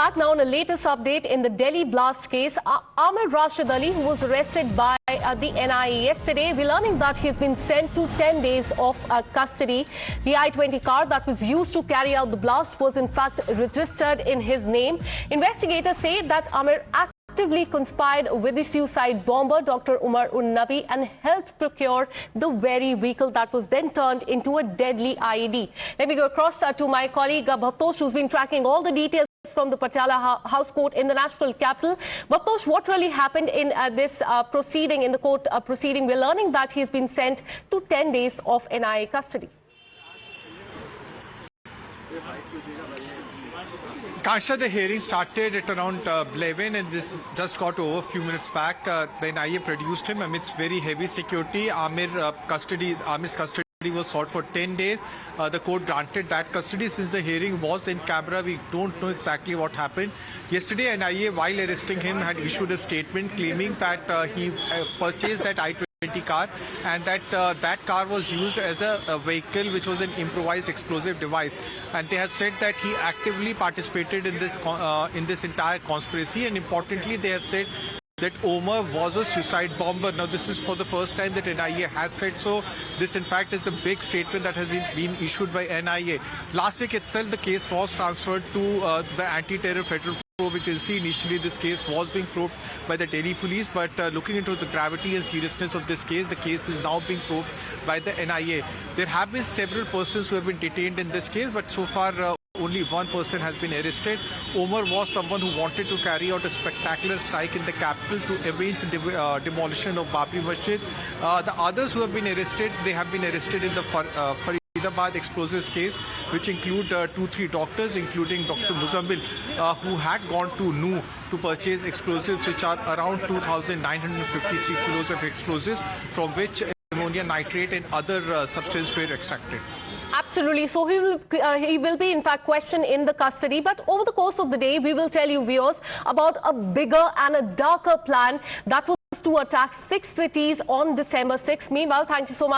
back now on a latest update in the Delhi blast case. Amir Rashid Ali, who was arrested by the NIA yesterday, we're learning that he's been sent to 10 days of custody. The I-20 car that was used to carry out the blast was in fact registered in his name. Investigators say that Amir actively conspired with the suicide bomber Dr. Umar Nabi and helped procure the very vehicle that was then turned into a deadly IED. Let me go across to my colleague Bhavtosh, who's been tracking all the details from the Patiala House Court in the national capital. Bhavtosh, what really happened in this proceeding, in the court proceeding? We're learning that he's been sent to 10 days of NIA custody. Kansha, the hearing started at around 11 and this just got over a few minutes back. The NIA produced him amidst very heavy security. Amir's custody was sought for 10 days. The court granted that custody. Since the hearing was in camera, we don't know exactly what happened. Yesterday, NIA, while arresting him, had issued a statement claiming that he purchased that I-20 car and that that car was used as a vehicle which was an improvised explosive device, and they had said that he actively participated in this entire conspiracy, and importantly they have said that Omar was a suicide bomber. Now this is for the first time that NIA has said so. This in fact is the big statement that has been issued by NIA. Last week itself the case was transferred to the Anti-Terror Federal Probe Agency. Initially this case was being probed by the Delhi police, but looking into the gravity and seriousness of this case, the case is now being probed by the NIA. There have been several persons who have been detained in this case, but so far only one person has been arrested. Omar was someone who wanted to carry out a spectacular strike in the capital to avenge the demolition of Babri Masjid. The others who have been arrested, they have been arrested in the Faridabad explosives case, which include 2-3 doctors, including Dr. Muzammil, who had gone to Noo to purchase explosives, which are around 2,953 kilos of explosives, from which ammonia nitrate and other substances were extracted. Absolutely. So he will be in fact questioned in the custody. But over the course of the day, we will tell you viewers about a bigger and a darker plan that was to attack 6 cities on December 6. Meanwhile, thank you so much.